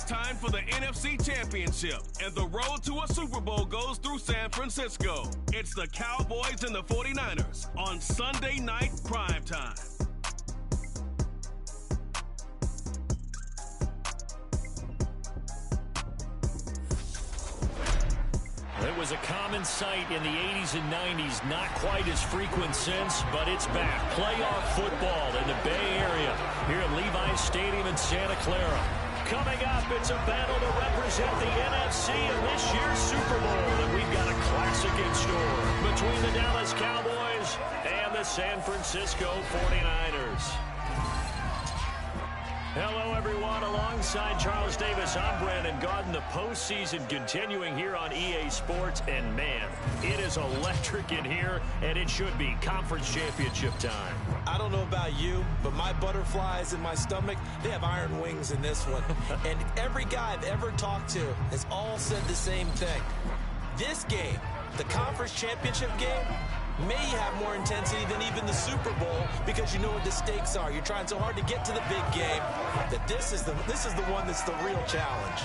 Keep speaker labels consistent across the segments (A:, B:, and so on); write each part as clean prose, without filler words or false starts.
A: It's time for the NFC Championship, and the road to a Super Bowl goes through San Francisco. It's the Cowboys and the 49ers on Sunday night primetime.
B: It was a common sight in the 80s and 90s, not quite as frequent since, but it's back. Playoff football in the Bay Area here at Levi's Stadium in Santa Clara. Coming up, it's a battle to represent the NFC in this year's Super Bowl, and we've got a classic in store between the Dallas Cowboys and the San Francisco 49ers. Hello, everyone. Alongside Charles Davis, I'm Brandon Gaudin. The postseason continuing here on EA Sports. And, man, it is electric in here, and it should be conference championship time.
C: I don't know about you, but my butterflies in my stomach, they have iron wings in this one. And every guy I've ever talked to has all said the same thing. This game, the conference championship game, may have more intensity than even the Super Bowl because you know what the stakes are. You're trying so hard to get to the big game that this is the one that's the real challenge.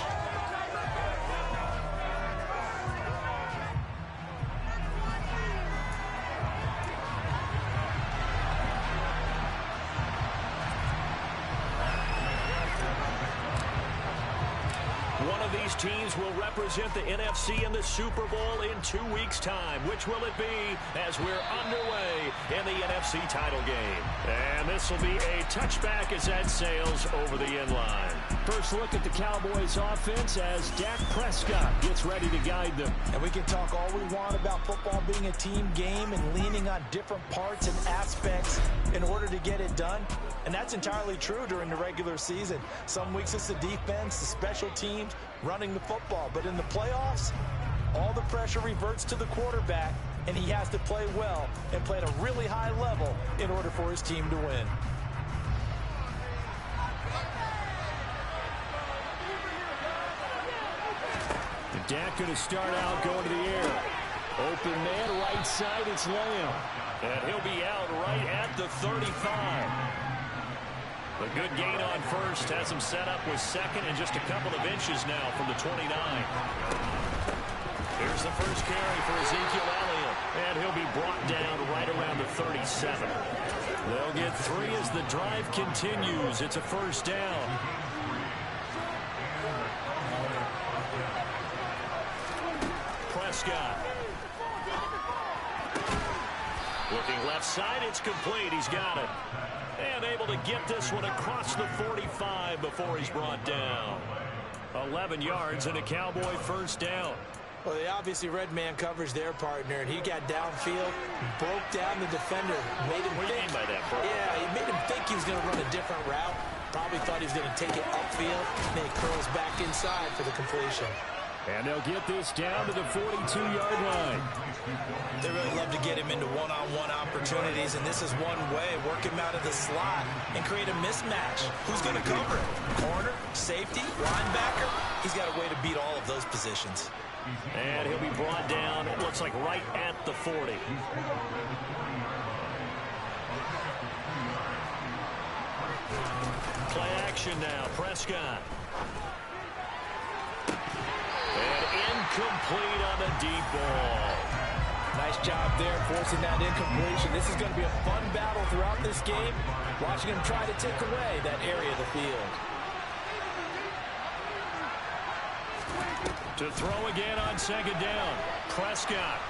B: One of these teams will represent the NFC in the Super Bowl in 2 weeks' time. Which will it be as we're underway in the NFC title game? And this will be a touchback as that sails over the end line. First look at the Cowboys offense as Dak Prescott gets ready to guide them.
C: And we can talk all we want about football being a team game and leaning on different parts and aspects in order to get it done. And that's entirely true during the regular season. Some weeks it's the defense, the special teams, running the football. But in the playoffs, all the pressure reverts to the quarterback, and he has to play well and play at a really high level in order for his team to win.
B: Dak going to start out going to the air. Open man, right side, it's Lamb. And he'll be out right at the 35. A good gain on first, has him set up with second and just a couple of inches now from the 29. Here's the first carry for Ezekiel Elliott, and he'll be brought down right around the 37. They'll get 3 as the drive continues. It's a first down. Prescott. Looking left side, it's complete. He's got it. And able to get this one across the 45 before he's brought down. 11 yards and a Cowboy first down.
C: Well, they obviously read man coverage their partner, and he got downfield, broke down the defender, made him
B: what do you mean by that, bro?
C: Yeah, he made him think he was going to run a different route. Probably thought he was going to take it upfield, and then he curls back inside for the completion.
B: And they'll get this down to the 42-yard line.
C: They really love to get him into one-on-one opportunities, and this is one way. Work him out of the slot and create a mismatch. Who's going to cover it? Corner, safety, linebacker? He's got a way to beat all of those positions.
B: And he'll be brought down, it looks like right at the 40. Play action now, Prescott. And incomplete on the deep ball.
C: Nice job there forcing that incompletion. This is going to be a fun battle throughout this game. Watching him try to take away that area of the field.
B: To throw again on second down. Prescott.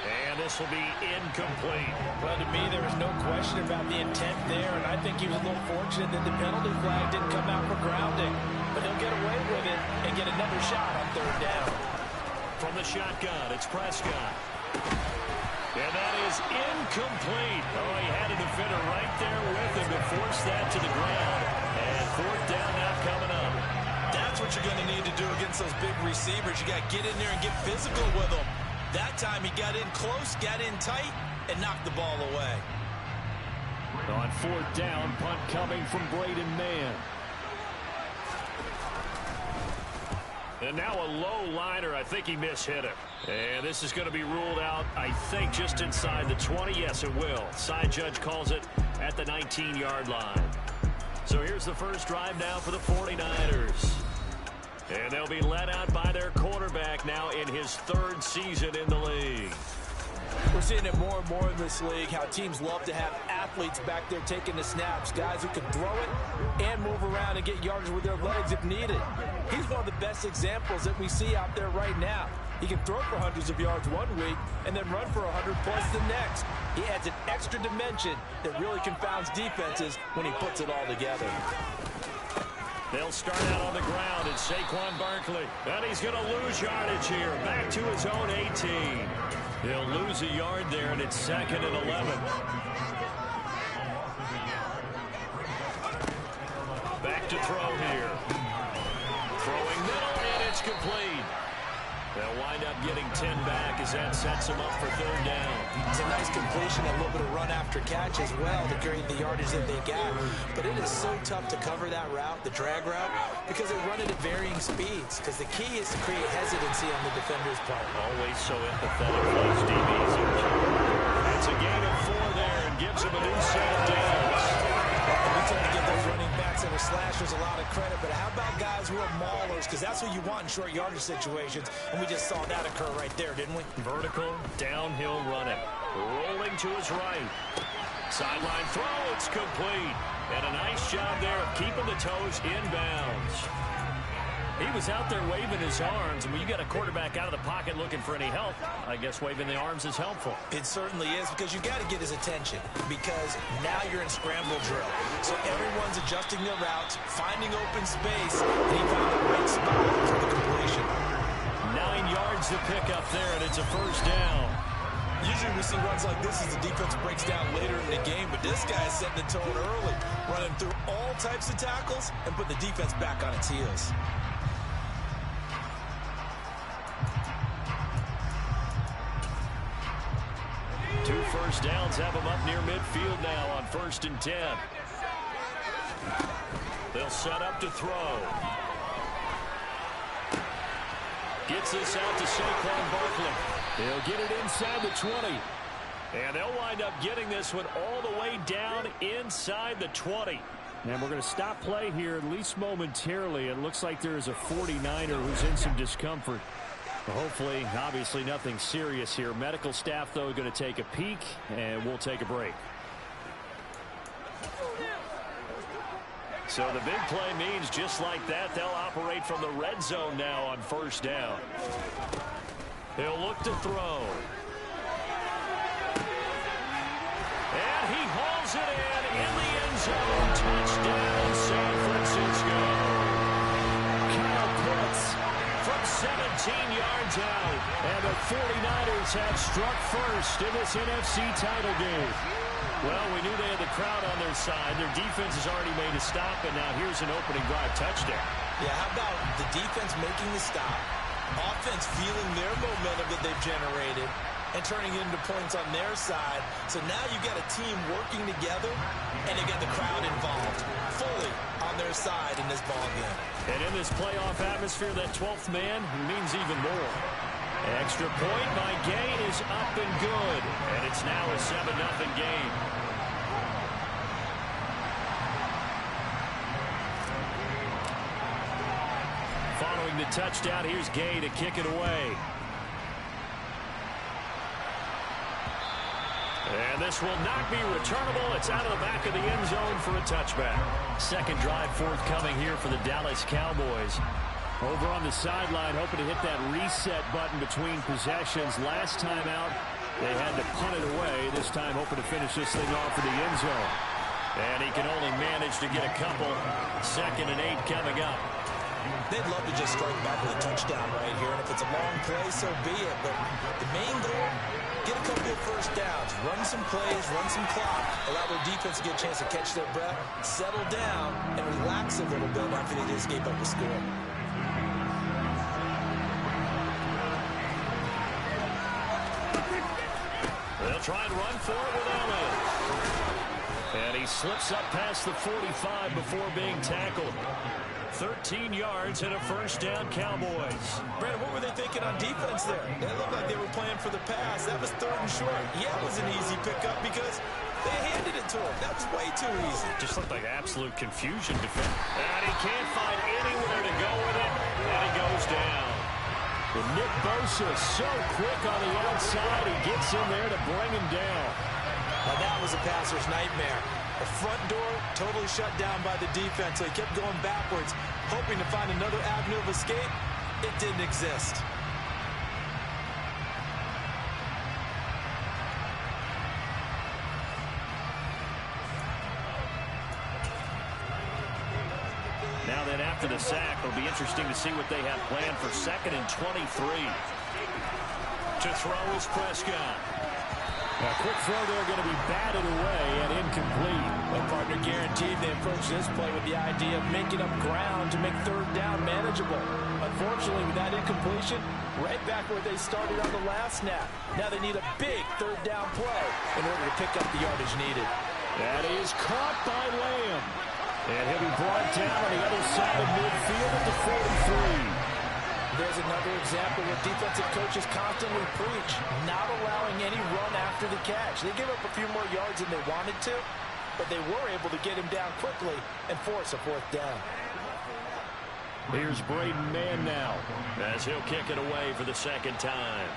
B: And this will be incomplete.
C: Well, to me, there was no question about the intent there, and I think he was a little fortunate that the penalty flag didn't come out for grounding. But he'll get away with it and get another shot on third down.
B: From the shotgun, it's Prescott. And that is incomplete. Oh, he had a defender right there with him to force that to the ground. And fourth down now coming up.
C: That's what you're going to need to do against those big receivers. You got to get in there and get physical with them. That time he got in close, got in tight, and knocked the ball away.
B: On fourth down, punt coming from Braden Mann. And now a low liner. I think he mishit it. And this is going to be ruled out, I think, just inside the 20. Yes, it will. Side judge calls it at the 19-yard line. So here's the first drive now for the 49ers. And they'll be let out by their quarterback now in his third season in the league.
C: We're seeing it more and more in this league, how teams love to have athletes back there taking the snaps, guys who can throw it and move around and get yardage with their legs if needed. He's one of the best examples that we see out there right now. He can throw for hundreds of yards one week and then run for 100 plus the next. He adds an extra dimension that really confounds defenses when he puts it all together.
B: They'll start out on the ground at Saquon Barkley. And he's going to lose yardage here. Back to his own 18. He'll lose a yard there, and it's 2nd and 11. Back to throw here. Throwing middle, and it's complete. They'll wind up getting 10 back as that sets them up for 3rd down.
C: It's a nice completion, a little bit of run after catch as well to create the yardage that they got. But it is so tough to cover that route, the drag route, because they run it at varying speeds. Because the key is to create hesitancy on the defender's part.
B: Always so empathetic for those DBs. It's a gain of 4 there and gives them a new set of downs.
C: We tend to give those running backs and their slashers a lot of credit, but how about guys who are maulers? Because that's what you want in short yardage situations, and we just saw that occur right there, didn't we?
B: Vertical, downhill running. Rolling to his right. Sideline throw, it's complete. And a nice job there of keeping the toes inbounds. He was out there waving his arms, and when you got a quarterback out of the pocket looking for any help, I guess waving the arms is helpful.
C: It certainly is, because you got to get his attention, because now you're in scramble drill. So everyone's adjusting their routes, finding open space, and he found the right spot for the completion.
B: 9 yards to pick up there, and it's a 1st down.
C: Usually we see runs like this as the defense breaks down later in the game, but this guy is setting the tone early, running through all types of tackles and put the defense back on its heels.
B: Two 1st downs have them up near midfield now on 1st and 10. They'll set up to throw. Gets this out to Saquon Barkley. He'll get it inside the 20. And they'll wind up getting this one all the way down inside the 20.
D: And we're going to stop play here, at least momentarily. It looks like there is a 49er who's in some discomfort. Hopefully, obviously, nothing serious here. Medical staff, though, going to take a peek, and we'll take a break.
B: So the big play means just like that, they'll operate from the red zone now on 1st down. He'll look to throw. And he hauls it in the end zone. Touchdown, San Francisco. Kyle Pitts from 17 yards out. And the 49ers have struck first in this NFC title game. Well, we knew they had the crowd on their side. Their defense has already made a stop, and now here's an opening drive touchdown.
C: Yeah, how about the defense making the stop, offense feeling their momentum that they've generated, and turning it into points on their side. So now you've got a team working together, and they get the crowd involved fully on their side in this ballgame.
B: And in this playoff atmosphere, that 12th man means even more. Extra point by Gain is up and good. And it's now a 7-0 game. Following the touchdown, here's Gay to kick it away. And this will not be returnable. It's out of the back of the end zone for a touchback. Second drive forthcoming here for the Dallas Cowboys. Over on the sideline, hoping to hit that reset button between possessions. Last time out, they had to punt it away. This time, hoping to finish this thing off for the end zone. And he can only manage to get a couple. 2nd and 8 coming up.
C: They'd love to just strike back with a touchdown right here. And if it's a long play, so be it. But the main goal, get a couple of 1st downs. Run some plays, run some clock. Allow their defense to get a chance to catch their breath, settle down, and relax a little bit after they just gave up the score.
B: They'll try and run for it with Elliott. And he slips up past the 45 before being tackled. 13 yards and a 1st down, Cowboys.
C: Brandon, what were they thinking on defense there? They looked like they were playing for the pass. That was 3rd and short. Yeah, it was an easy pickup because they handed it to him. That was way too easy.
B: Just looked like absolute confusion defense. And he can't find anywhere to go with it. And it goes down.
D: And Nick Bosa so quick on the outside. He gets in there to bring him down.
C: Now that was a passer's nightmare. The front door totally shut down by the defense, so he kept going backwards, hoping to find another avenue of escape. It didn't exist.
B: Now then, after the sack, it'll be interesting to see what they have planned for 2nd and 23. To throw is Prescott.
D: A quick throw there going to be batted away and incomplete.
C: The partner guaranteed they approached this play with the idea of making up ground to make 3rd down manageable. Unfortunately, with that incompletion, right back where they started on the last snap. Now they need a big 3rd down play in order to pick up the yardage needed.
D: That is caught by Lamb. And he'll be brought down on the other side of midfield at the 43.
C: There's another example where defensive coaches constantly preach, not allowing any run after the catch. They give up a few more yards than they wanted to, but they were able to get him down quickly and force a 4th down.
D: Here's Braden Mann now,
B: as he'll kick it away for the 2nd time.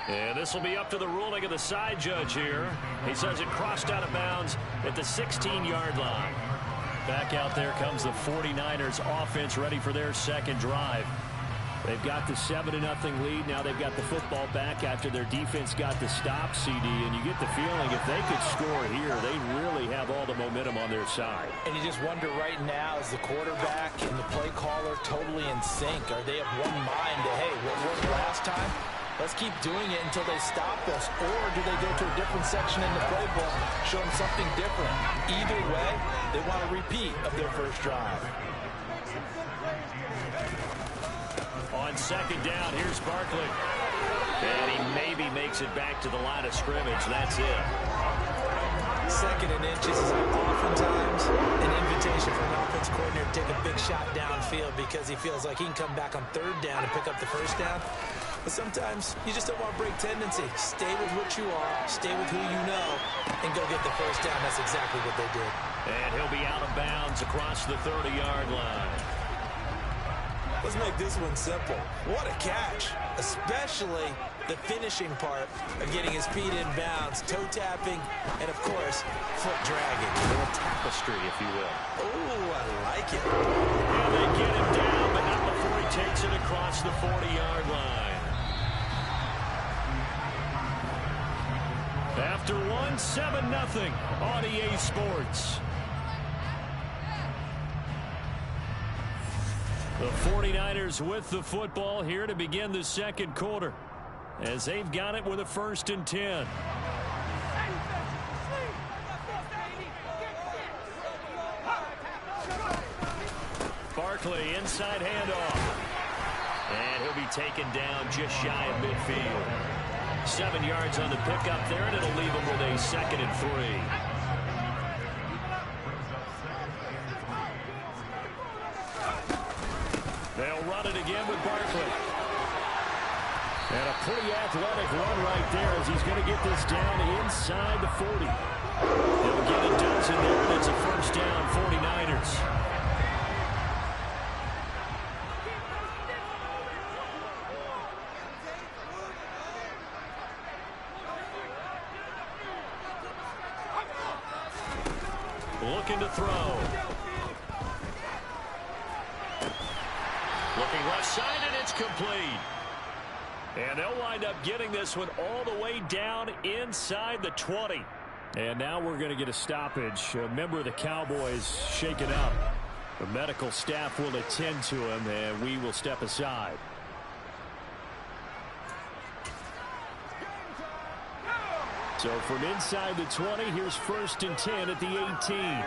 B: And this will be up to the ruling of the side judge here. He says it crossed out of bounds at the 16-yard line. Back out there comes the 49ers offense ready for their 2nd drive. They've got the 7-0 lead. Now they've got the football back after their defense got the stop, CD. And you get the feeling if they could score here, they really have all the momentum on their side.
C: And you just wonder right now, is the quarterback and the play caller totally in sync? Are they of one mind to, hey, what worked last time? Let's keep doing it until they stop us. Or do they go to a different section in the playbook, show them something different? Either way, they want a repeat of their first drive.
B: On 2nd down, here's Barkley. And he maybe makes it back to the line of scrimmage. That's it.
C: 2nd and inches is oftentimes an invitation for an offense coordinator to take a big shot downfield because he feels like he can come back on 3rd down and pick up the 1st down. But sometimes you just don't want to break tendency. Stay with what you are, stay with who you know, and go get the 1st down. That's exactly what they did.
B: And he'll be out of bounds across the 30-yard line.
C: Let's make this one simple. What a catch, especially the finishing part of getting his feet in bounds, toe tapping, and of course, foot dragging.
B: A little tapestry, if you will.
C: Oh, I like it.
B: And they get him down, but not before he takes it across the 40-yard line. After 7-0 on EA Sports. The 49ers with the football here to begin the 2nd quarter, as they've got it with a 1st and 10. Barkley, inside handoff. And he'll be taken down just shy of midfield. 7 yards on the pickup there, and it'll leave him with a 2nd and 3. They'll run it again with Barkley. And a pretty athletic run right there as he's going to get this down inside the 40. He'll get a dozen there, and it's a 1st down, 49ers. Looking to throw. Looking left side, and it's complete. And they'll wind up getting this one all the way down inside the 20.
D: And now we're going to get a stoppage. A member of the Cowboys shaken up. The medical staff will attend to him, and we will step aside. So from inside the 20, here's 1st and 10 at the 18.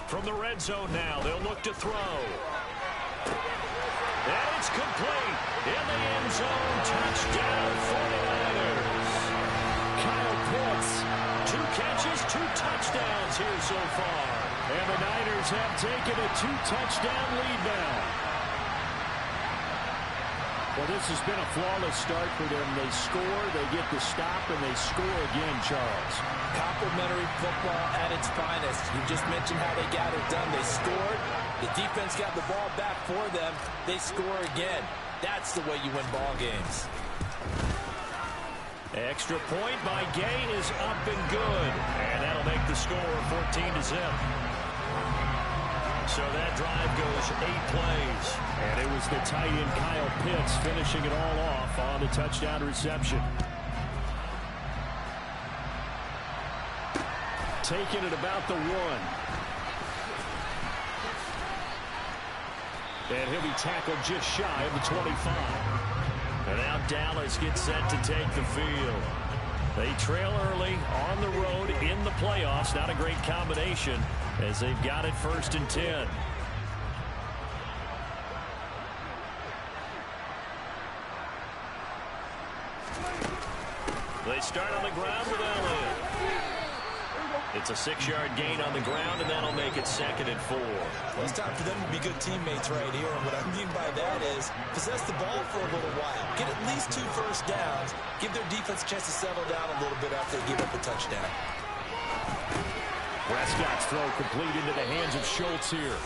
B: From the red zone now, they'll look to throw. And it's complete. In the end zone, touchdown 49ers.
D: Kyle Pitts,
B: 2 catches, 2 touchdowns here so far.
D: And the Niners have taken a 2-touchdown lead now. Well, this has been a flawless start for them. They score, they get the stop, and they score again, Charles.
C: Complimentary football at its finest. You just mentioned how they got it done. They scored. The defense got the ball back for them. They score again. That's the way you win ball games.
B: Extra point by Gay is up and good. And that'll make the score 14-0. So that drive goes 8 plays.
D: And it was the tight end Kyle Pitts finishing it all off on the touchdown reception. Taking it about the 1. And he'll be tackled just shy of the 25.
B: And now Dallas gets set to take the field. They trail early on the road in the playoffs. Not a great combination as they've got it 1st and 10. They start on the ground with Elliott. It's a 6-yard gain on the ground, and that'll make it 2nd and 4.
C: Well, it's time for them to be good teammates right here. And what I mean by that is possess the ball for a little while. Get at least 2 first downs. Give their defense a chance to settle down a little bit after they give up a touchdown.
D: Prescott's throw complete into the hands of Schultz here.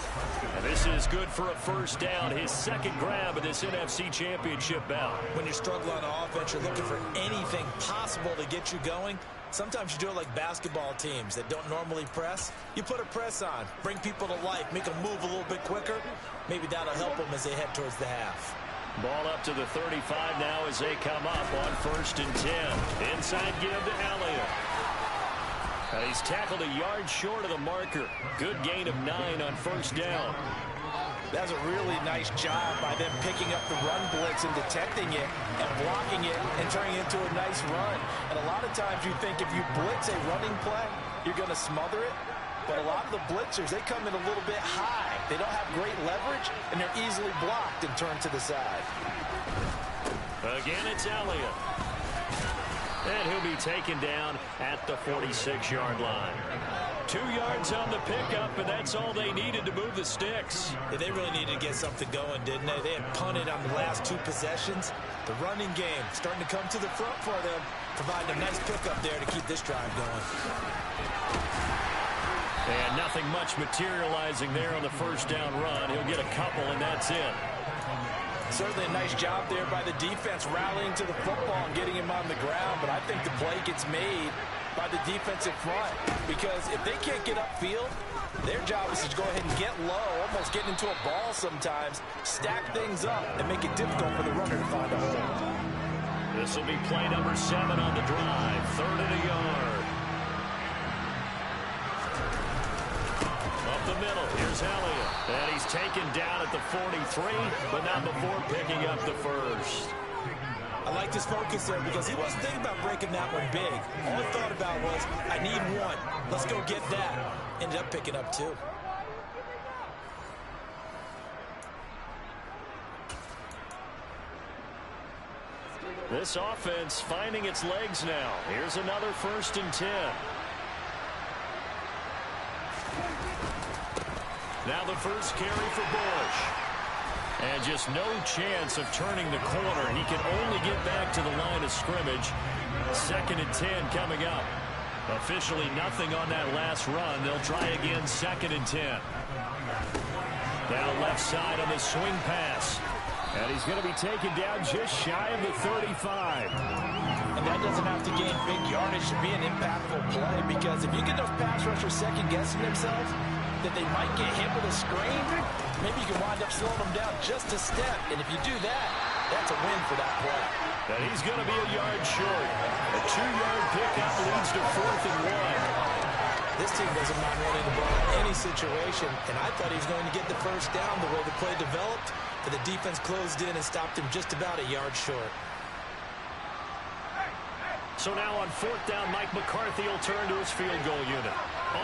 B: And this is good for a 1st down. His 2nd grab of this NFC Championship bout.
C: When you're struggling on offense, you're looking for anything possible to get you going. Sometimes you do it like basketball teams that don't normally press. You put a press on, bring people to life, make them move a little bit quicker. Maybe that'll help them as they head towards the half.
B: Ball up to the 35 now as they come up on 1st and 10. Inside give to Elliott. And he's tackled a yard short of the marker. Good gain of 9 on 1st down.
C: That's a really nice job by them picking up the run blitz and detecting it and blocking it and turning it into a nice run. And a lot of times you think if you blitz a running play, you're going to smother it. But a lot of the blitzers, they come in a little bit high. They don't have great leverage, and they're easily blocked and turned to the side.
B: Again, it's Elliott. And he'll be taken down at the 46-yard line. 2 yards on the pickup, and that's all they needed to move the sticks.
C: Yeah, they really needed to get something going, didn't they? They had punted on the last 2 possessions. The running game starting to come to the front for them, providing a nice pickup there to keep this drive going.
B: And nothing much materializing there on the 1st down run. He'll get a couple, and that's it.
C: Certainly a nice job there by the defense rallying to the football and getting him on the ground, but I think the play gets made by the defensive front, because if they can't get upfield, their job is to go ahead and get low, almost get into a ball sometimes, stack things up, and make it difficult for the runner to find a hole.
B: This will be play number 7 on the drive, 3rd and a yard. Up the middle, here's Elliott, and he's taken down at the 43, but not before picking up the 1st.
C: I like this focus there because he wasn't thinking about breaking that one big. All he thought about was, I need 1. Let's go get that. Ended up picking up 2.
B: This offense finding its legs now. Here's another 1st and 10. Now the first carry for Bush. And just no chance of turning the corner. He can only get back to the line of scrimmage. 2nd and 10 coming up. Officially nothing on that last run. They'll try again 2nd and 10. Down left side on the swing pass.
D: And he's going to be taken down just shy of the 35.
C: And that doesn't have to gain big yardage to be an impactful play, because if you get those pass rushers second-guessing themselves that they might get hit with a screen, maybe you can wind up slowing them down just a step. And if you do that, that's a win for that play.
B: And he's going to be a yard short. A 2-yard pickup leads to 4th and 1.
C: This team doesn't mind running the ball in any situation, and I thought he was going to get the 1st down the way the play developed, but the defense closed in and stopped him just about a yard short.
B: So now on 4th down, Mike McCarthy will turn to his field goal unit.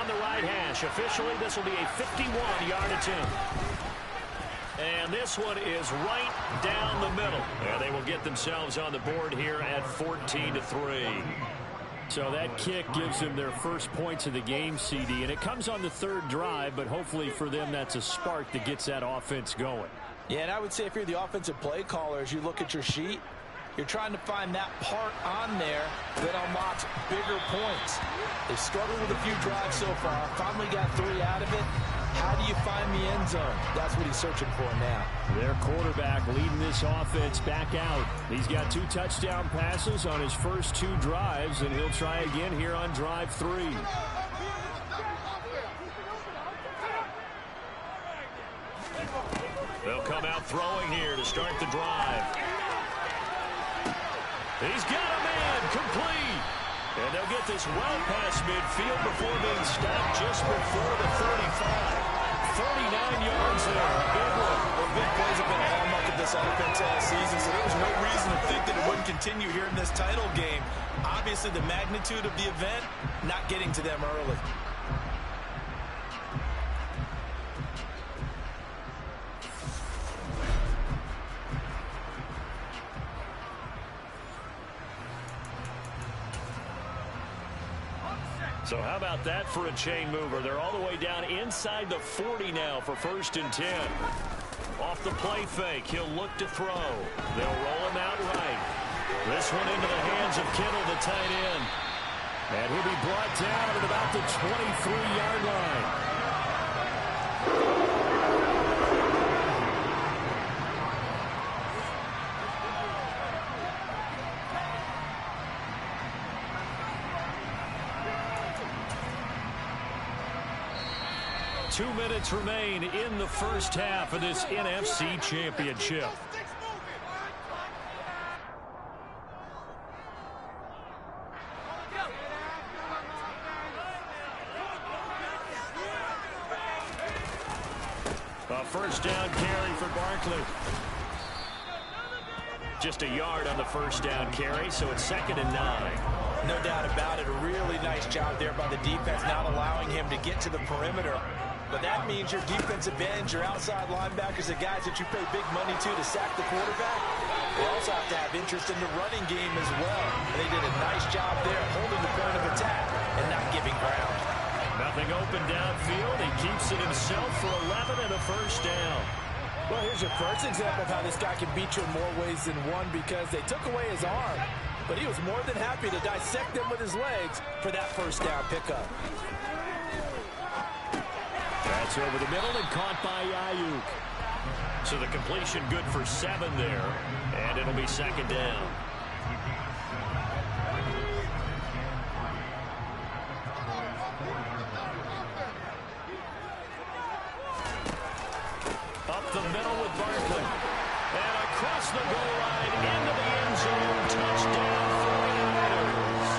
B: On the right hash, officially this will be a 51-yard attempt. And this one is right down the middle. And they will get themselves on the board here at 14-3.
D: So that kick gives them their first points of the game, CD. And it comes on the 3rd drive, but hopefully for them that's a spark that gets that offense going.
C: Yeah, and I would say if you're the offensive play caller, as you look at your sheet, you're trying to find that part on there that unlocks bigger points. They've struggled with a few drives so far. Finally got 3 out of it. How do you find the end zone? That's what he's searching for now.
D: Their quarterback leading this offense back out. He's got 2 touchdown passes on his first 2 drives, and he'll try again here on drive 3.
B: They'll come out throwing here to start the drive. He's got a man complete. And they'll get this well past midfield before being stopped just before the 35. 39 yards there. A big one.
C: Well, big plays have been a hallmark of this offense all season, so there was no reason to think that it wouldn't continue here in this title game. Obviously, the magnitude of the event not getting to them early.
B: So how about that for a chain mover? They're all the way down inside the 40 now for 1st and 10. Off the play fake, he'll look to throw. They'll roll him out right. This one into the hands of Kittle, the tight end. And he'll be brought down at about the 23-yard line. 2 minutes remain in the first half of this NFC Championship. A first down carry for Barkley. Just a yard on the first down carry, so it's 2nd and 9.
C: No doubt about it. A really nice job there by the defense, not allowing him to get to the perimeter. But that means your defensive ends, your outside linebackers, the guys that you pay big money to sack the quarterback, they also have to have interest in the running game as well. And they did a nice job there holding the point of attack and not giving ground.
B: Nothing open downfield. He keeps it himself for 11 and a first down.
C: Well, here's your first example of how this guy can beat you in more ways than one, because they took away his arm, but he was more than happy to dissect them with his legs for that first down pickup.
B: That's over the middle and caught by Ayuk. So the completion good for 7 there, and it'll be 2nd down. Up the middle with Barkley. And across the goal line into the end zone. Touchdown 49ers.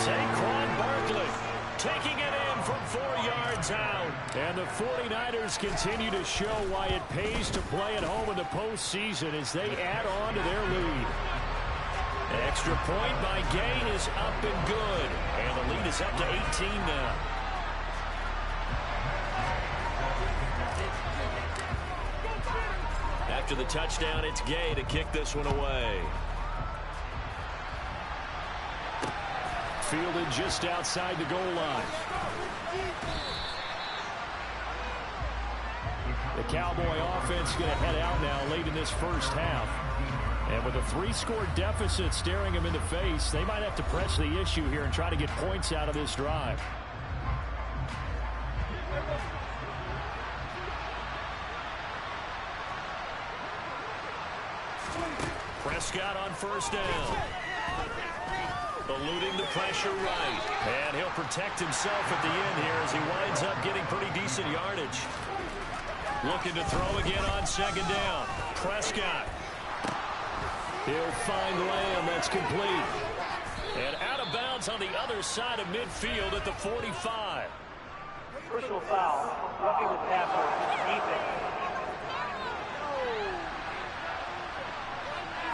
B: Saquon Barkley taking it in from 4 yards out. And the 49ers continue to show why it pays to play at home in the postseason as they add on to their lead. Extra point by Gain is up and good. And the lead is up to 18 now. After the touchdown, it's Gay to kick this one away.
D: Fielded just outside the goal line. The Cowboy offense is going to head out now late in this first half. And with a 3-score deficit staring them in the face, they might have to press the issue here and try to get points out of this drive.
B: Prescott on first down. Eluding the pressure right. And he'll protect himself at the end here as he winds up getting pretty decent yardage. Looking to throw again on 2nd down. Prescott. He'll find Lamb. That's complete. And out of bounds on the other side of midfield at the 45.
E: Personal foul. Roughing the passer. Defense.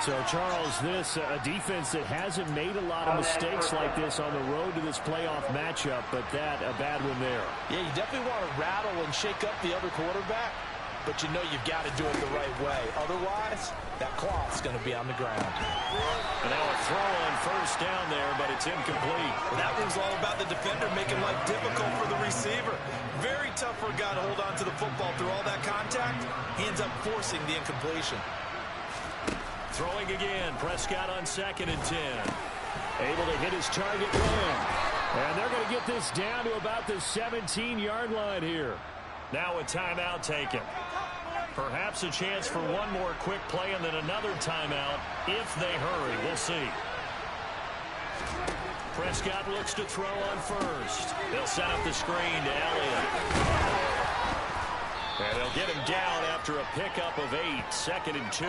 D: So, Charles, this a defense that hasn't made a lot of mistakes like this on the road to this playoff matchup, but that a bad one there.
C: Yeah, you definitely want to rattle and shake up the other quarterback. but you know you've got to do it the right way. Otherwise, that cloth's going to be on the ground.
B: And now a throw on first down there, but it's incomplete.
C: Well, that was all about the defender making life difficult for the receiver. Very tough for a guy to hold on to the football through all that contact. He ends up forcing the incompletion.
B: Throwing again. Prescott on 2nd and 10.
D: Able to hit his target running. And they're going to get this down to about the 17-yard line here.
B: Now a timeout taken. Perhaps a chance for one more quick play and then another timeout if they hurry. We'll see. Prescott looks to throw on first. They'll set up the screen to Elliott. And they'll get him down after a pickup of 8. 2nd and 2.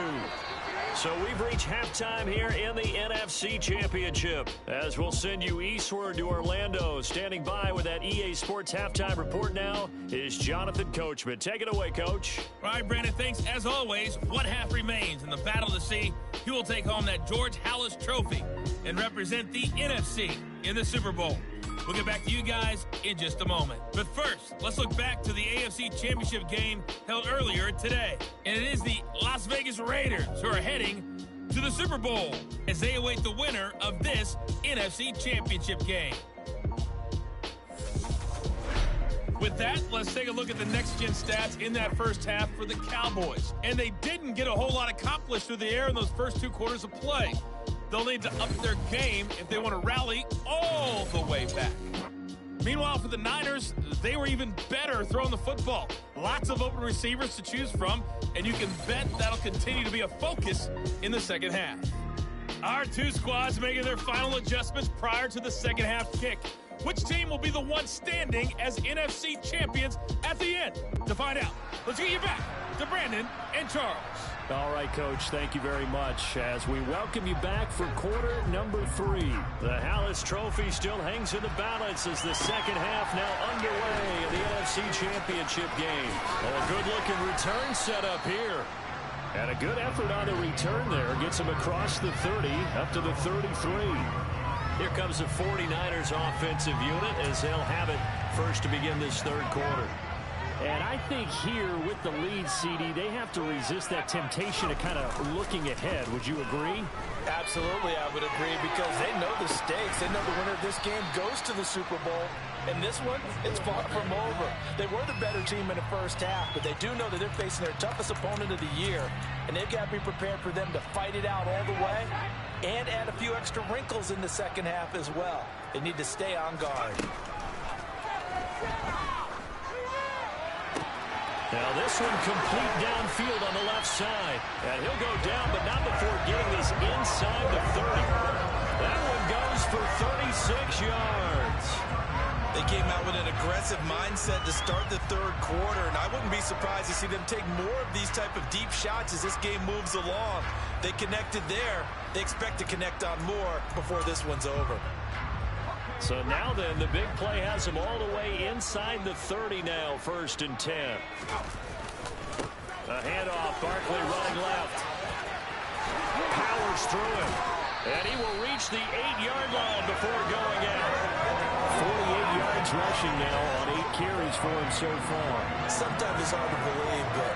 B: So we've reached halftime here in the NFC Championship. As we'll send you eastward to Orlando. Standing by with that EA Sports halftime report now is Jonathan Coachman. Take it away, Coach.
F: All right, Brandon, thanks. As always, one half remains in the battle to see who will take home that George Halas trophy and represent the NFC in the Super Bowl. We'll get back to you guys in just a moment. But first, let's look back to the AFC Championship game held earlier today. And it is the Las Vegas Raiders who are heading to the Super Bowl as they await the winner of this NFC Championship game. With that, let's take a look at the next-gen stats in that first half for the Cowboys. And they didn't get a whole lot accomplished through the air in those first 2 quarters of play. They'll need to up their game if they want to rally all the way back. Meanwhile, for the Niners, they were even better throwing the football. Lots of open receivers to choose from, and you can bet that'll continue to be a focus in the second half. Our 2 squads making their final adjustments prior to the second half kick. Which team will be the one standing as NFC champions at the end? To find out, let's get you back to Brandon and Charles.
D: All right, Coach, thank you very much as we welcome you back for quarter number 3.
B: The Halas Trophy still hangs in the balance as the second half now underway in the NFC Championship game. Oh, a good-looking return set up here.
D: And a good effort on the return there. Gets him across the 30, up to the 33.
B: Here comes the 49ers offensive unit as they'll have it first to begin this third quarter.
D: And I think here with the lead, CD, they have to resist that temptation of kind of looking ahead. Would you agree?
C: Absolutely, I would agree, because they know the stakes. They know the winner of this game goes to the Super Bowl. And this one, it's far from over. They were the better team in the first half, but they do know that they're facing their toughest opponent of the year. And they've got to be prepared for them to fight it out all the way and add a few extra wrinkles in the second half as well. They need to stay on guard.
B: Now this one complete downfield on the left side. And he'll go down, but not before getting this inside the 30. That one goes for 36 yards.
C: They came out with an aggressive mindset to start the third quarter, and I wouldn't be surprised to see them take more of these type of deep shots as this game moves along. They connected there. They expect to connect on more before this one's over.
B: So now then, the big play has him all the way inside the 30 now, 1st and 10. A handoff, Barkley running left. Powers through him. And he will reach the 8-yard line before going out.
D: 48 yards rushing now on 8 carries for him so far.
C: Sometimes it's hard to believe, but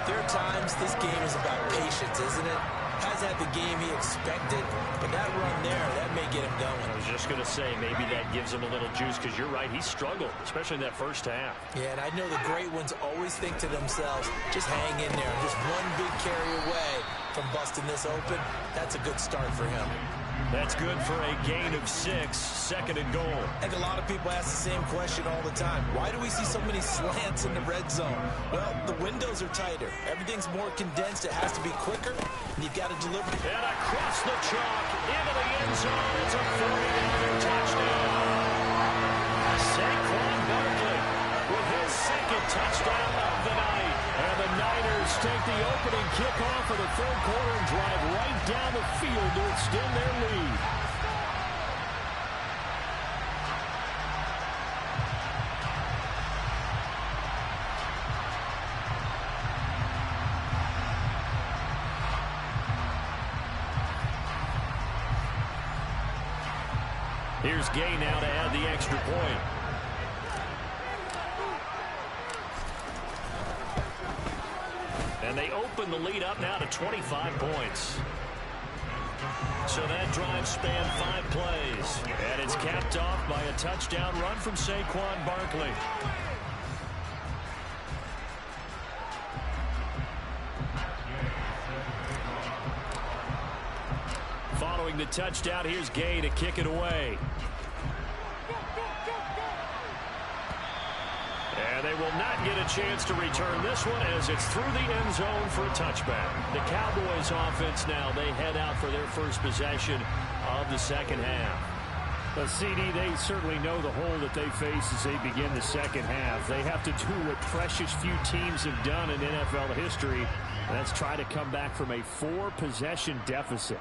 C: there are times this game is about patience, isn't it? Has had the game he expected, but that run there, that may get him going.
B: I was just going to say, maybe that gives him a little juice, because you're right, he struggled, especially in that first half.
C: Yeah, and I know the great ones always think to themselves, just hang in there. Just one big carry away from busting this open. That's a good start for him.
B: That's good for a gain of 6, 2nd and goal.
C: I think a lot of people ask the same question all the time. Why do we see so many slants in the red zone? Well, the windows are tighter. Everything's more condensed. It has to be quicker, and you've got to deliver.
B: And across the chalk, into the end zone. It's a 40-yard touchdown. Saquon Barkley with his 2nd touchdown of the night. And the Niners take the opening kickoff of the third quarter and drive right down the field to extend their lead. Here's Gay now to add the extra point. And they open the lead up now to 25 points. So that drive spanned 5 plays. And it's capped off by a touchdown run from Saquon Barkley. Following the touchdown, here's Gay to kick it away. And they will not get a chance to return this one as it's through the end zone for a touchback. The Cowboys offense now, they head out for their first possession of the second half.
D: But CD, they certainly know the hole that they face as they begin the second half. They have to do what precious few teams have done in NFL history. And that's try to come back from a 4-possession deficit.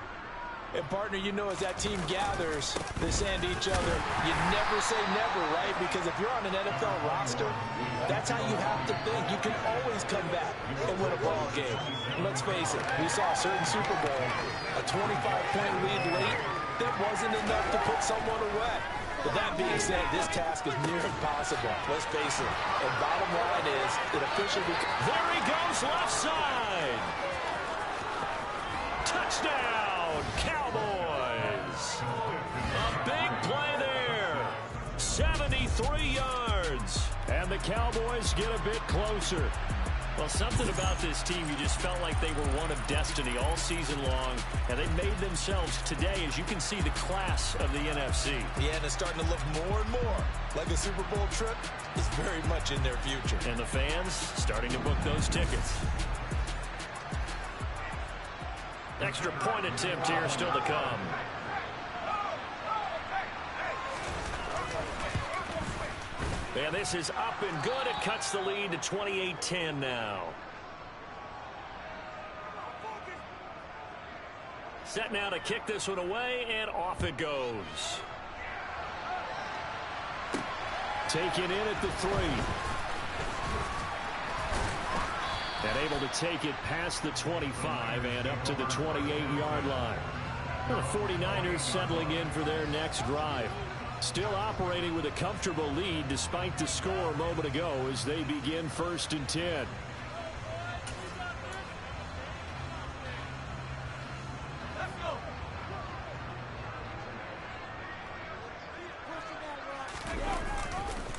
C: And, partner, you know, as that team gathers, they saying to each other, you never say never, right? Because if you're on an NFL roster, that's how you have to think. You can always come back and win a ball game. And let's face it, we saw a certain Super Bowl, a 25-point lead late, that wasn't enough to put someone away. But that being said, this task is near impossible. Let's face it. And bottom line is, it officially...
B: There he goes, left side. Touchdown, Cowboys. A big play there. 73 yards. And the Cowboys get a bit closer. Well, something about this team, you just felt like they were one of destiny all season long, and they made themselves today, as you can see, the class of the NFC.
C: Yeah, and it's starting to look more and more like a Super Bowl trip is very much in their future.
B: And the fans starting to book those tickets. Extra point attempt here still to come. And this is up and good. It cuts the lead to 28-10 now. Set now to kick this one away, and off it goes. Taken in at the 3. And able to take it past the 25 and up to the 28-yard line. The 49ers settling in for their next drive. Still operating with a comfortable lead despite the score a moment ago as they begin 1st and 10.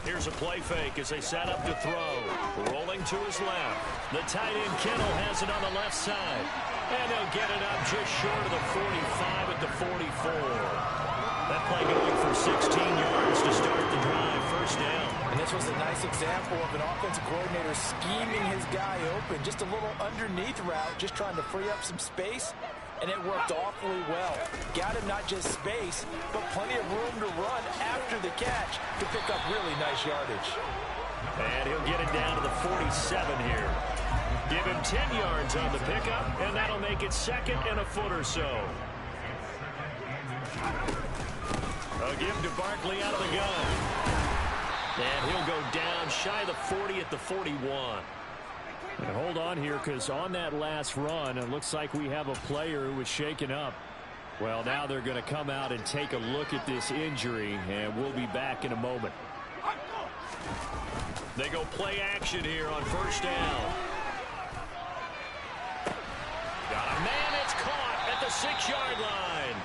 B: Here's a play fake as they set up to throw. Rolling to his left. The tight end Kittle has it on the left side. And he'll get it up just short of the 45 at the 44. That play going for 16 yards to start the drive. 1st down.
C: And this was a nice example of an offensive coordinator scheming his guy open. Just a little underneath route, just trying to free up some space. And it worked awfully well. Got him not just space, but plenty of room to run after the catch to pick up really nice yardage.
B: And he'll get it down to the 47 here. Give him 10 yards on the pickup, and that'll make it 2nd and a foot or so. A give to Barkley out of the gun. And he'll go down shy of the 40 at the 41.
D: And hold on here, because on that last run, it looks like we have a player who was shaken up. Well, now they're going to come out and take a look at this injury, and we'll be back in a moment.
B: They go play action here on 1st down. Got a man, it's caught at the 6-yard line.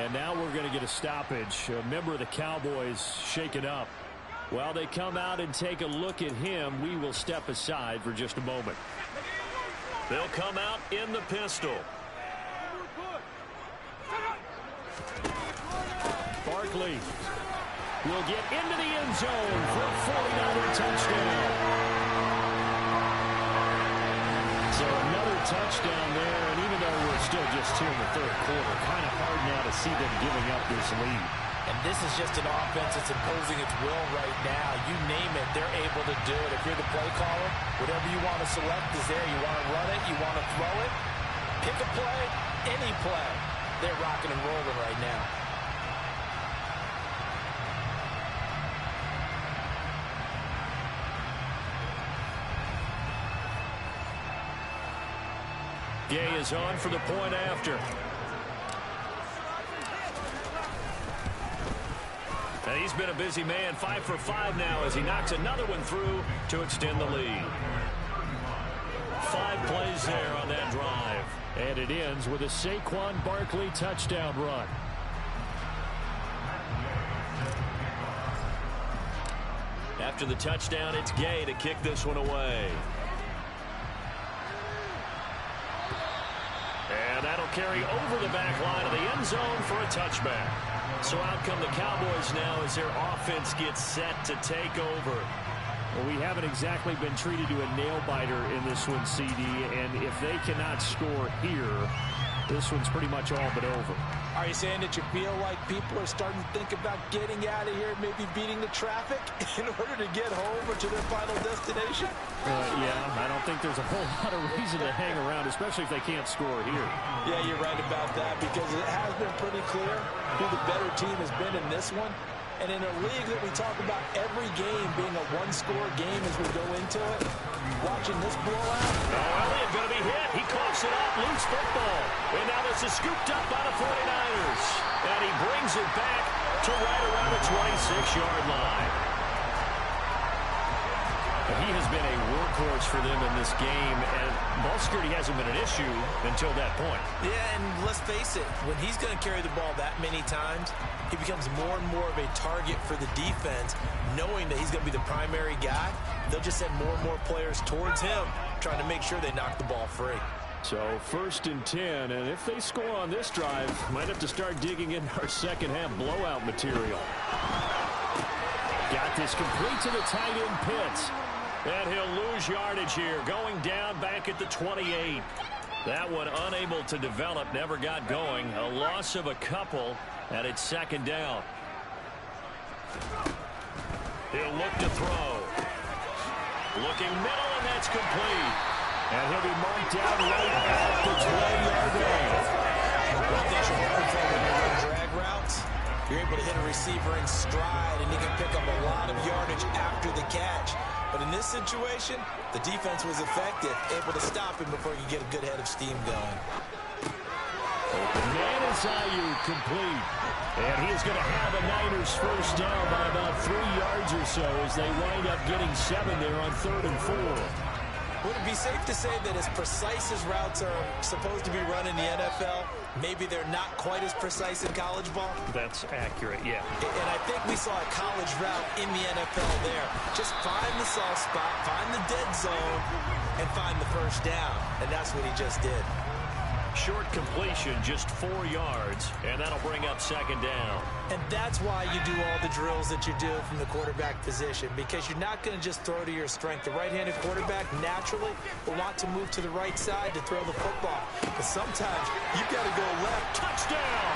D: And now we're going to get a stoppage. A member of the Cowboys shaken up. While they come out and take a look at him, we will step aside for just a moment.
B: They'll come out in the pistol.
D: Barkley will get into the end zone for a 49er touchdown. So another touchdown there, and even though we're still just here in the 3rd quarter, kind of hard now to see them giving up this lead.
C: And this is just an offense that's imposing its will right now. You name it, they're able to do it. If you're the play caller, whatever you want to select is there. You want to run it, you want to throw it, pick a play, any play. They're rocking and rolling right now.
B: Gay is on for the point after. And he's been a busy man, 5 for 5 now as he knocks another one through to extend the lead. 5 plays there on that drive.
D: And it ends with a Saquon Barkley touchdown run.
B: After the touchdown, it's Gay to kick this one away. And that'll carry over the back line of the end zone for a touchback. So out come the Cowboys now as their offense gets set to take over.
D: Well, we haven't exactly been treated to a nail-biter in this one, CD, and if they cannot score here, this one's pretty much all but over.
C: Are you saying that you feel like people are starting to think about getting out of here, maybe beating the traffic in order to get home or to their final destination?
D: Yeah, I don't think there's a whole lot of reason to hang around, especially if they can't score here.
C: Yeah, you're right about that, because it has been pretty clear who the better team has been in this one. And in a league that we talk about every game being a one-score game as we go into it, watching this blowout.
B: Oh, Elliott going to be hit. He coughs it up, loose football. And now this is scooped up by the 49ers. And he brings it back to right around the 26-yard line. He has been a workhorse for them in this game, and ball security hasn't been an issue until that point.
C: Yeah, and let's face it, when he's going to carry the ball that many times, he becomes more and more of a target for the defense, knowing that he's going to be the primary guy. They'll just send more and more players towards him, trying to make sure they knock the ball free.
D: So 1st and 10, and if they score on this drive, might have to start digging into our second half blowout material. Got this complete to the tight end Pitts.
B: And he'll lose yardage here, going down back at the 28. That one unable to develop, never got going. A loss of a couple, and it's 2nd down. He'll look to throw. Looking middle, and that's complete.
D: And he'll be marked down right at the 20-yard line.
C: One thing you're looking for when you run drag routes, you're able to hit a receiver in stride, and you can pick up a lot of yardage after the catch. But in this situation, the defense was effective, able to stop him before he could get a good head of steam going.
D: Man is Ayuk complete. And he is going to have a Niners first down by about 3 yards or so as they wind up getting 7 there on 3rd and 4.
C: Would it be safe to say that as precise as routes are supposed to be run in the NFL, maybe they're not quite as precise in college ball?
D: That's accurate, yeah.
C: And I think we saw a college route in the NFL there. Just find the soft spot, find the dead zone, and find the first down. And that's what he just did.
B: Short completion, just 4 yards, and that'll bring up 2nd down.
C: And that's why you do all the drills that you do from the quarterback position, because you're not going to just throw to your strength. The right-handed quarterback naturally will want to move to the right side to throw the football. But sometimes you've got to go left.
B: Touchdown!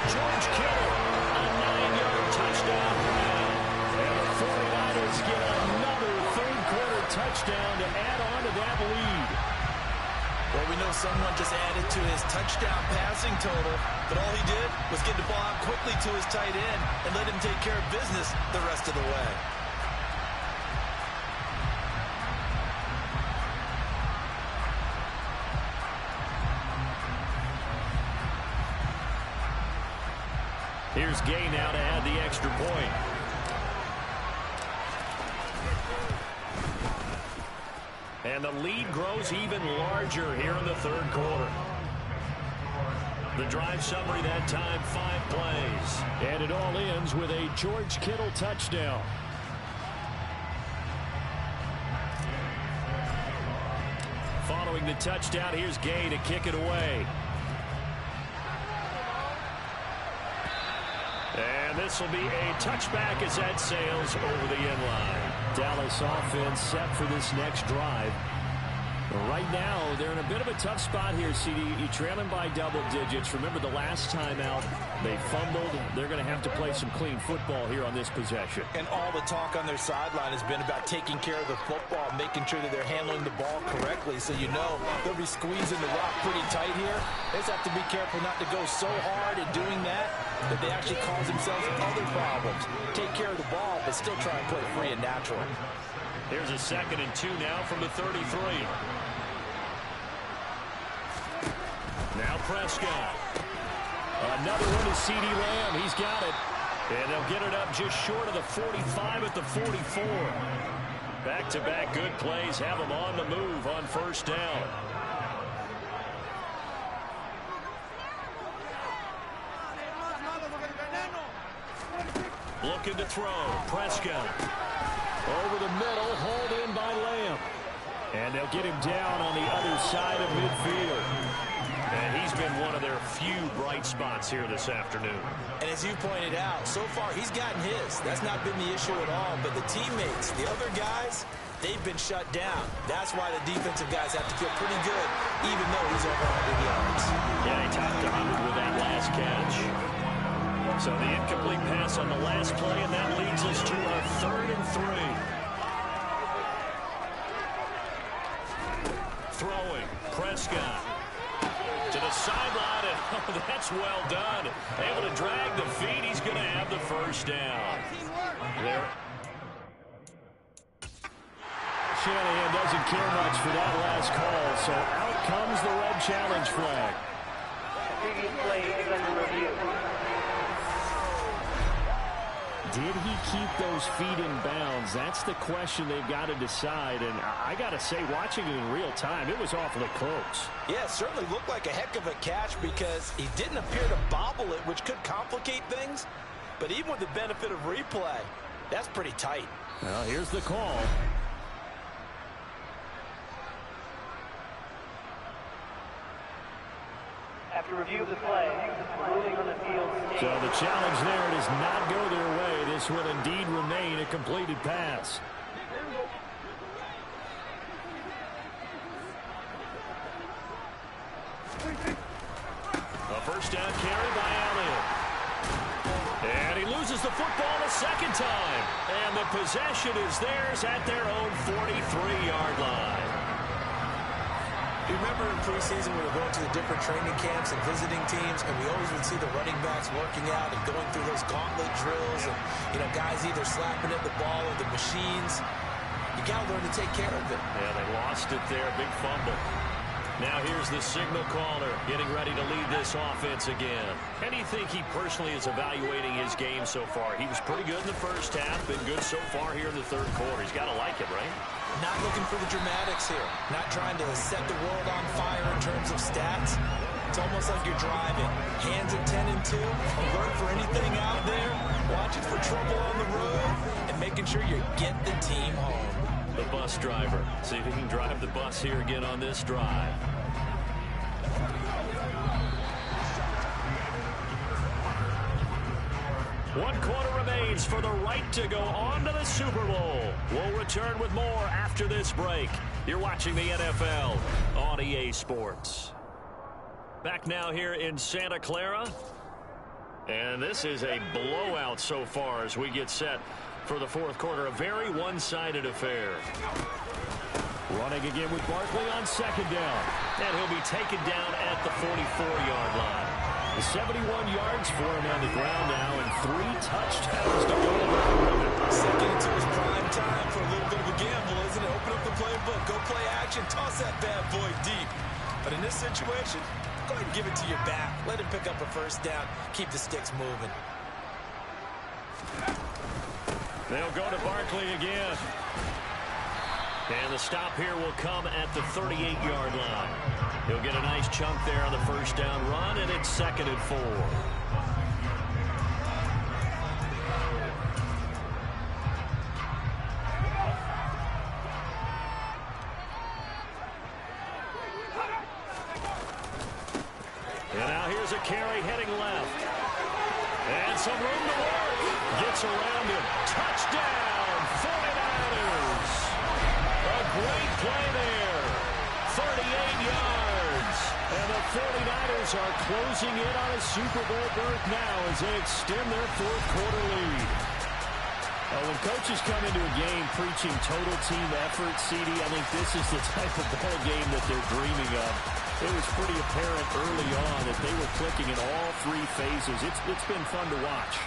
B: George Kittle, a 9-yard touchdown grab. And the 49ers get another third-quarter touchdown to add on to that lead.
C: Well, we know someone just added to his touchdown passing total, but all he did was get the ball out quickly to his tight end and let him take care of business the rest of the way.
B: Here's Gay now to add the extra point. And the lead grows even larger here in the 3rd quarter. The drive summary that time, 5 plays.
D: And it all ends with a George Kittle touchdown.
B: Following the touchdown, here's Gay to kick it away. And this will be a touchback as that sails over the end line.
D: Dallas offense set for this next drive. Right now, they're in a bit of a tough spot here, CD. You're trailing by double digits. Remember the last time out, they fumbled. They're going to have to play some clean football here on this possession.
C: And all the talk on their sideline has been about taking care of the football, making sure that they're handling the ball correctly. So you know they'll be squeezing the rock pretty tight here. They just have to be careful not to go so hard in doing that they actually cause themselves other problems. Take care of the ball, but still try and play free and natural.
B: Here's a 2nd and 2 now from the 33. Now Prescott.
D: Another one to CeeDee Lamb. He's got it.
B: And they'll get it up just short of the 45 at the 44. Back-to-back good plays have them on the move on first down. Looking to throw. Prescott.
D: Over the middle, hauled in by Lamb. And they'll get him down on the other side of midfield.
B: And he's been one of their few bright spots here this afternoon.
C: And as you pointed out, so far he's gotten his. That's not been the issue at all. But the teammates, the other guys, they've been shut down. That's why the defensive guys have to feel pretty good, even though he's over 100 yards.
B: Yeah, he topped 100 with that last catch. So the incomplete pass on the last play, and that leads us to a 3rd and 3. Throwing. Prescott. To the sideline, and oh, that's well done. Able to drag the feet. He's going to have the first down. There.
D: Shanahan doesn't care much for that last call, so out comes the red challenge flag.
E: Previous play is under review.
D: Did he keep those feet in bounds? That's the question they've got to decide. And I got to say, watching it in real time, it was awfully close.
C: Yeah, it certainly looked like a heck of a catch because he didn't appear to bobble it, which could complicate things. But even with the benefit of replay, that's pretty tight.
D: Well, here's the call.
E: After review of the play, ruling on the field.
D: So the challenge there does not go their way. This will indeed remain a completed pass.
B: A first down carry by Elliott. And he loses the football a second time. And the possession is theirs at their own 43-yard line.
C: You remember in preseason we were going to the different training camps and visiting teams, and we always would see the running backs working out and going through those gauntlet drills, and guys either slapping at the ball or the machines. You got to learn to take care of it.
B: Yeah, they lost it there. Big fumble. Now here's the signal caller getting ready to lead this offense again. How do you think he personally is evaluating his game so far? He was pretty good in the first half, been good so far here in the third quarter. He's got to like it, right?
C: Not looking for the dramatics here. Not trying to set the world on fire in terms of stats. It's almost like you're driving. Hands at 10 and 2. Alert for anything out there. Watching for trouble on the road. And making sure you get the team home.
B: The bus driver. See if he can drive the bus here again on this drive. One quarter remains for the right to go on to the Super Bowl. We'll return with more after this break. You're watching the NFL on EA Sports. Back now here in Santa Clara. And this is a blowout so far as we get set for the fourth quarter. A very one-sided affair.
D: Running again with Barkley on second down.
B: And he'll be taken down at the 44-yard line.
D: 71 yards for him on the ground now and 3 touchdowns to go.
C: Second into his prime time for a little bit of a gamble, isn't it? Open up the playbook, go play action, toss that bad boy deep. But in this situation, go ahead and give it to your back. Let him pick up a first down. Keep the sticks moving.
B: They'll go to Barkley again. And the stop here will come at the 38-yard line. He'll get a nice chunk there on the first down run, and it's 2nd and 4. And now here's a carry heading left. And some room to work. Gets around him. Touchdown, 49ers. A great play there. 38 yards. And the 49ers are closing in on a Super Bowl berth now as they extend their fourth quarter lead.
D: Well, when coaches come into a game preaching total team effort, CD, I think this is the type of ball game that they're dreaming of. It was pretty apparent early on that they were clicking in all 3 phases. It's been fun to watch.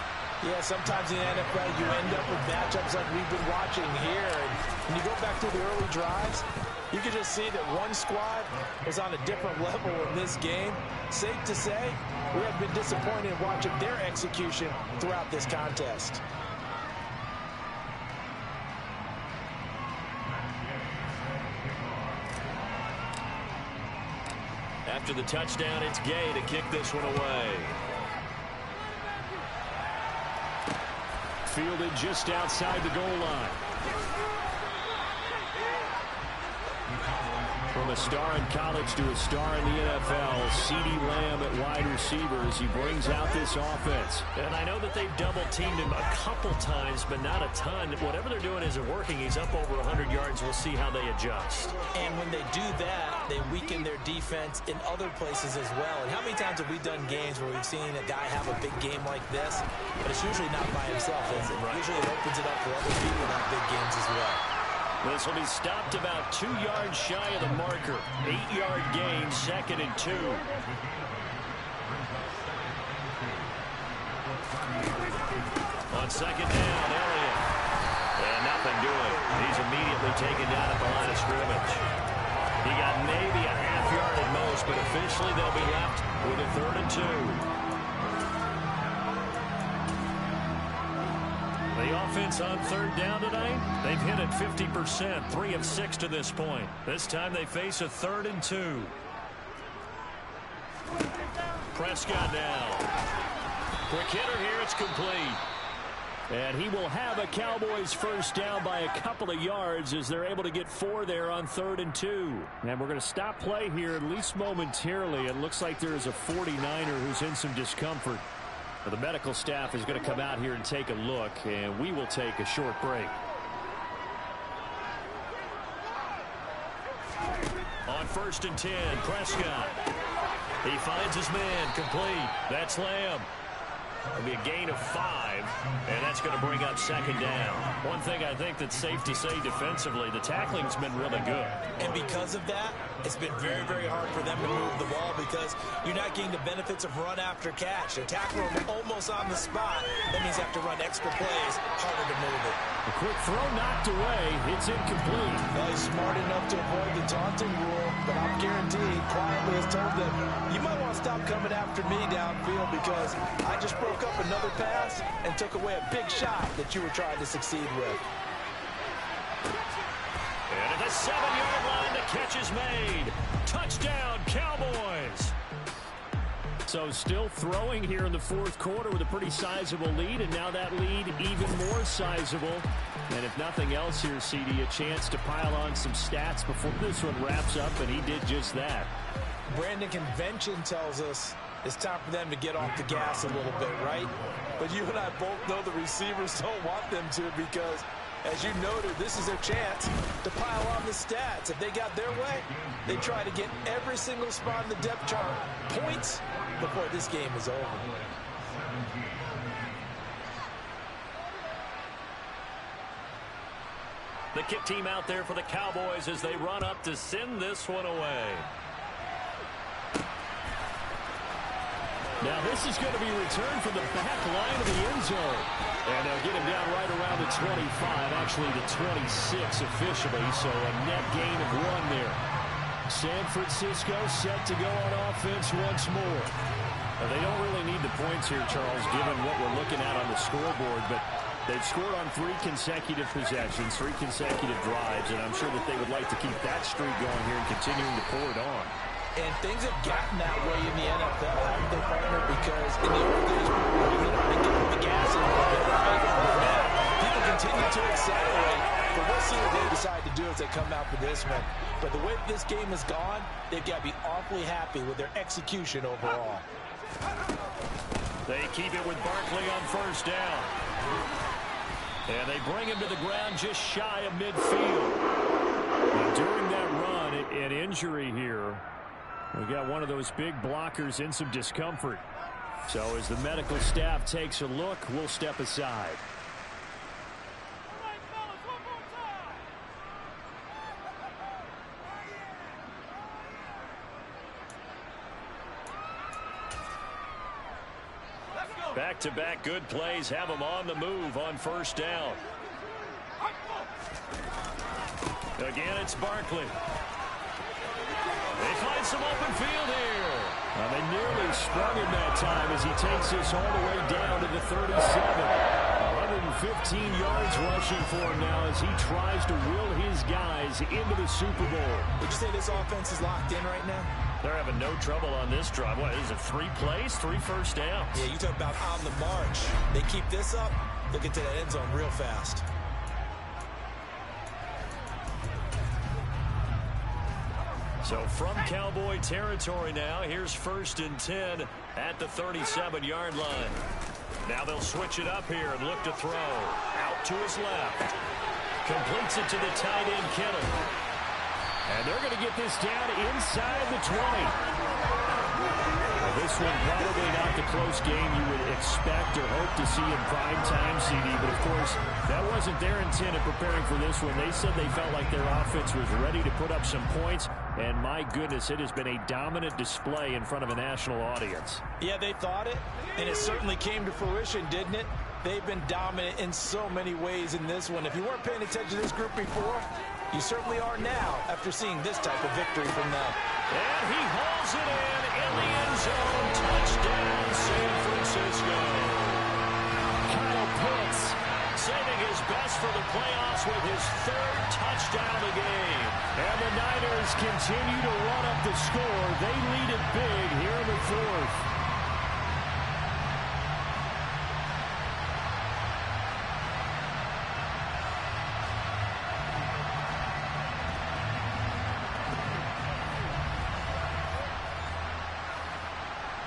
C: Yeah, sometimes in the NFL you end up with matchups like we've been watching here. And when you go back to the early drives, you can just see that one squad is on a different level in this game. Safe to say, we have been disappointed in watching their execution throughout this contest.
B: after the touchdown, it's Gay to kick this one away.
D: Fielded just outside the goal line. From a star in college to a star in the NFL, CeeDee Lamb at wide receiver as he brings out this offense.
B: And I know that they've double-teamed him a couple times, but not a ton. Whatever they're doing isn't working. He's up over 100 yards. We'll see how they adjust.
C: And when they do that, they weaken their defense in other places as well. And how many times have we done games where we've seen a guy have a big game like this, but it's usually not by himself, is it? Right. Usually it opens it up for other people to have big games as well.
B: This will be stopped about 2 yards shy of the marker. 8-yard gain, 2nd and 2. On 2nd down, Elliott. And nothing doing. He's immediately taken down at the line of scrimmage. He got maybe a half yard at most, but officially they'll be left with a 3rd and 2. The offense on 3rd down tonight, they've hit it 50%, 3 of 6 to this point. This time they face a 3rd and 2. Prescott now. Quick hitter here, it's complete.
D: And he will have a Cowboys first down by a couple of yards as they're able to get 4 there on 3rd and 2. And we're going to stop play here at least momentarily. It looks like there is a 49er who's in some discomfort. The medical staff is going to come out here and take a look, and we will take a short break.
B: On 1st and 10, Prescott. He finds his man, complete. That's Lamb. It'll be a gain of 5, and that's going to bring up 2nd down. One thing I think that's safe to say defensively, the tackling's been really good.
C: And because of that, it's been very, very hard for them to move the ball because you're not getting the benefits of run after catch. They tackle them almost on the spot. That means you have to run extra plays, harder to move it.
D: A quick throw knocked away. It's incomplete.
C: Well, he's smart enough to avoid the taunting rule, but I'm guaranteed quietly has told them, you might want to stop coming after me downfield because I just broke up another pass and took away a big shot that you were trying to succeed with.
B: And at the 7-yard line, the catch is made. Touchdown, Cowboys.
D: So still throwing here in the 4th quarter with a pretty sizable lead, and now that lead even more sizable. And if nothing else here, CD, a chance to pile on some stats before this one wraps up, and he did just that.
C: Brandon, convention tells us it's time for them to get off the gas a little bit, right? But you and I both know the receivers don't want them to because, as you noted, this is their chance to pile on the stats. If they got their way, they try to get every single spot in the depth chart points before this game is over.
B: The kick team out there for the Cowboys as they run up to send this one away.
D: Now this is going to be returned from the back line of the end zone. And they'll get him down right around the 25, actually the 26 officially, so a net gain of 1 there. San Francisco set to go on offense once more. Now, they don't really need the points here, Charles, given what we're looking at on the scoreboard, but they've scored on 3 consecutive possessions, 3 consecutive drives, and I'm sure that they would like to keep that streak going here and continuing to pour it on.
C: And things have gotten that way in the NFL, haven't they, partner? Because in the old days, we would have given the gas a little bit, right? But now, people continue to accelerate. But we'll see what they decide to do as they come out for this one. But the way this game has gone, they've got to be awfully happy with their execution overall.
B: They keep it with Barkley on 1st down. And they bring him to the ground just shy of midfield.
D: Now, during that run, an injury here. We got one of those big blockers in some discomfort. So as the medical staff takes a look, we'll step aside.
B: Back-to-back good plays have them on the move on 1st down. Again, it's Barkley. They find some open field here.
D: They nearly sprung him that time as he takes this all the way down to the 37. 115 yards rushing for him now as he tries to will his guys into the Super Bowl.
C: Would you say this offense is locked in right now?
B: They're having no trouble on this drive. What is it, 3 plays, 3 first downs?
C: Yeah, you talk about on the march. They keep this up, they'll get to that end zone real fast.
B: So from Cowboy territory now, here's 1st and 10 at the 37-yard line. Now they'll switch it up here and look to throw. Out to his left. Completes it to the tight end, Kittle.
D: And they're going to get this down inside the 20. Well, this one probably not the close game you would expect or hope to see in prime time, CD. But, of course, that wasn't their intent in preparing for this one. They said they felt like their offense was ready to put up some points. And, my goodness, it has been a dominant display in front of a national audience.
C: Yeah, they thought it, and it certainly came to fruition, didn't it? They've been dominant in so many ways in this one. If you weren't paying attention to this group before, you certainly are now after seeing this type of victory from them.
B: And he hauls it in the end zone. Touchdown, San Francisco.
D: Kyle Pitts
B: saving his best for the playoffs with his 3rd touchdown of the game.
D: And the Niners continue to run up the score. They lead it big here in the 4th.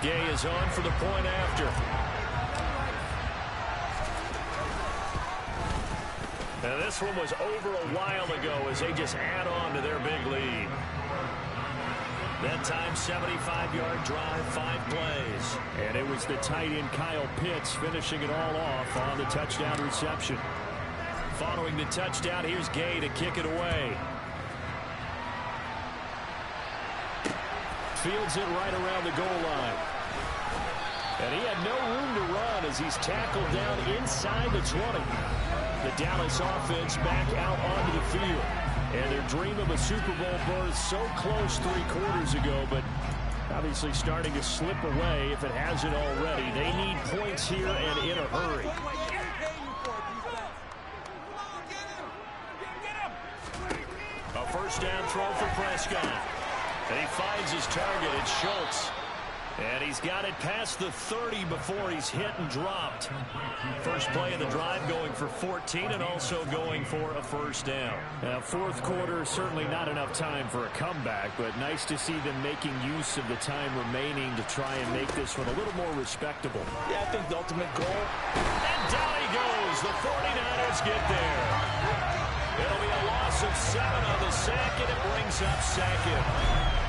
B: Gay is on for the point after. Now this one was over a while ago as they just add on to their big lead. That time 75-yard drive, 5 plays.
D: And it was the tight end Kyle Pitts finishing it all off on the touchdown reception.
B: Following the touchdown, here's Gay to kick it away.
D: Fields it right around the goal line. And he had no room to run as he's tackled down inside the 20. The Dallas offense back out onto the field. And their dream of a Super Bowl berth so close 3 quarters ago, but obviously starting to slip away if it hasn't already. They need points here and in a hurry.
B: A first down throw for Prescott. And he finds his target. It's Schultz. And he's got it past the 30 before he's hit and dropped. First play of the drive going for 14 and also going for a first down.
D: Now, 4th quarter, certainly not enough time for a comeback, but nice to see them making use of the time remaining to try and make this one a little more respectable.
C: Yeah, I think the ultimate goal.
B: And down he goes. The 49ers get there. It'll be a loss of 7 on the sack, and it brings up 2nd.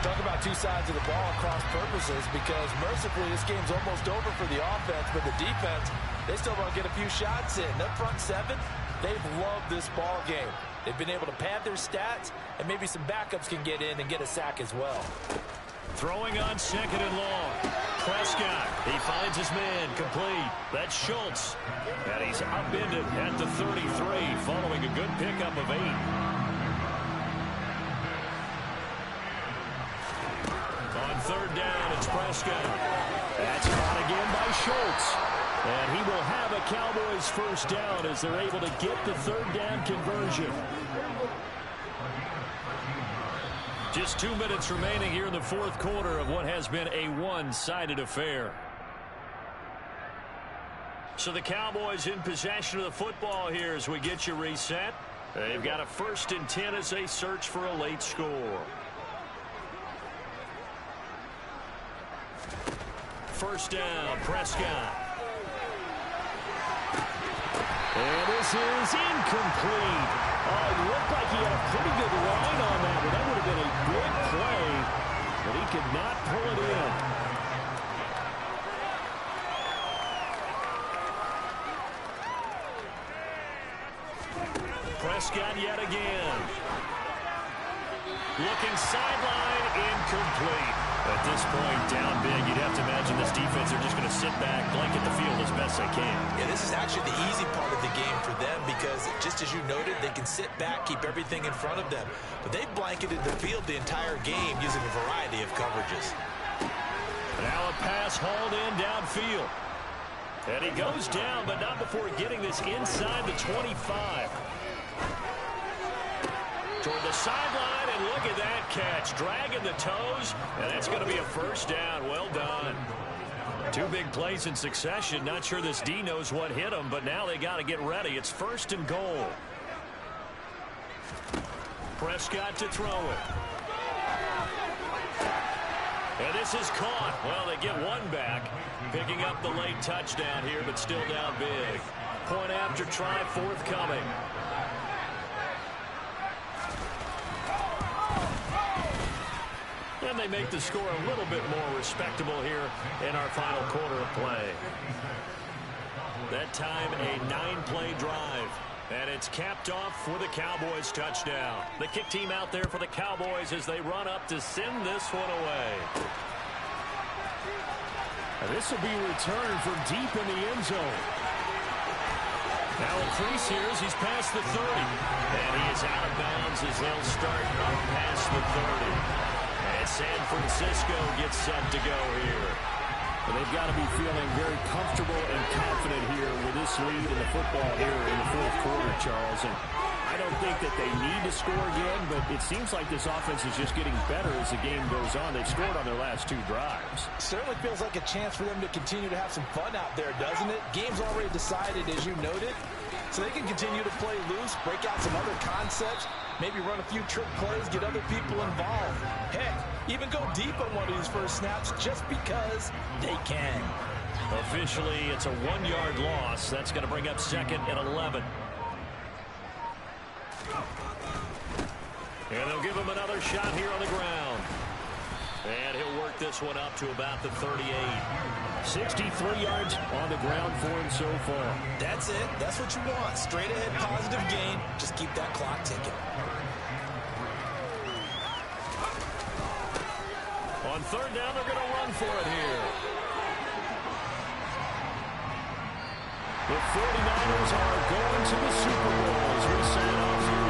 C: Talk about 2 sides of the ball across purposes, because mercifully this game's almost over for the offense, but the defense, they still want to get a few shots in. That front 7, they've loved this ball game. They've been able to pad their stats, and maybe some backups can get in and get a sack as well.
B: Throwing on 2nd and long. Prescott, he finds his man, complete. That's Schultz. And he's upended at the 33, following a good pickup of 8. On 3rd down, it's Prescott.
D: That's caught again by Schultz. And he will have a Cowboys first down as they're able to get the 3rd down conversion.
B: Just 2 minutes remaining here in the 4th quarter of what has been a one-sided affair. So the Cowboys in possession of the football here as we get you reset. They've got a 1st and 10 as they search for a late score. First down, Prescott.
D: And this is incomplete. Oh, it looked like he had a pretty good line on that, but that would have been a big play, but he could not pull it in.
B: Prescott yet again. Looking sideline, incomplete. At this point, down big, you'd have to imagine this defense are just going to sit back, blanket the field as best they can.
C: Yeah, this is actually the easy part of the game for them because, just as you noted, they can sit back, keep everything in front of them. But they've blanketed the field the entire game using a variety of coverages.
B: Now a pass hauled in downfield. And he goes down, but not before getting this inside the 25. Toward the sideline, and look at that catch. Dragging the toes, and that's going to be a first down. Well done. Two big plays in succession. Not sure this D knows what hit him, but now they got to get ready. It's first and goal. Prescott to throw it. And this is caught. Well, they get one back. Picking up the late touchdown here, but still down big. Point after try forthcoming. And they make the score a little bit more respectable here in our final quarter of play. That time, a 9-play drive. And it's capped off with a Cowboys touchdown. The kick team out there for the Cowboys as they run up to send this one away.
D: And this will be returned from deep in the end zone.
B: Now increase here as he's past the 30. And he is out of bounds as they'll start up past the 30. And San Francisco gets set to go here.
D: Well, they've got to be feeling very comfortable and confident here with this lead in the football here in the fourth quarter, Charles. And I don't think that they need to score again, but it seems like this offense is just getting better as the game goes on. They've scored on their last 2 drives.
C: Certainly feels like a chance for them to continue to have some fun out there, doesn't it? Game's already decided, as you noted, so they can continue to play loose, break out some other concepts, maybe run a few trick plays, get other people involved. Heck, even go deep on one of these first snaps just because they can.
B: Officially, it's a 1-yard loss. That's going to bring up second and 11. And they'll give him another shot here on the ground. And he'll work this one up to about the 38.
D: 63 yards on the ground for him so far.
C: That's it. That's what you want. Straight ahead positive gain. Just keep that clock ticking.
B: On third down, they're going to run for it here. The 49ers are going to the Super Bowl as we sign off here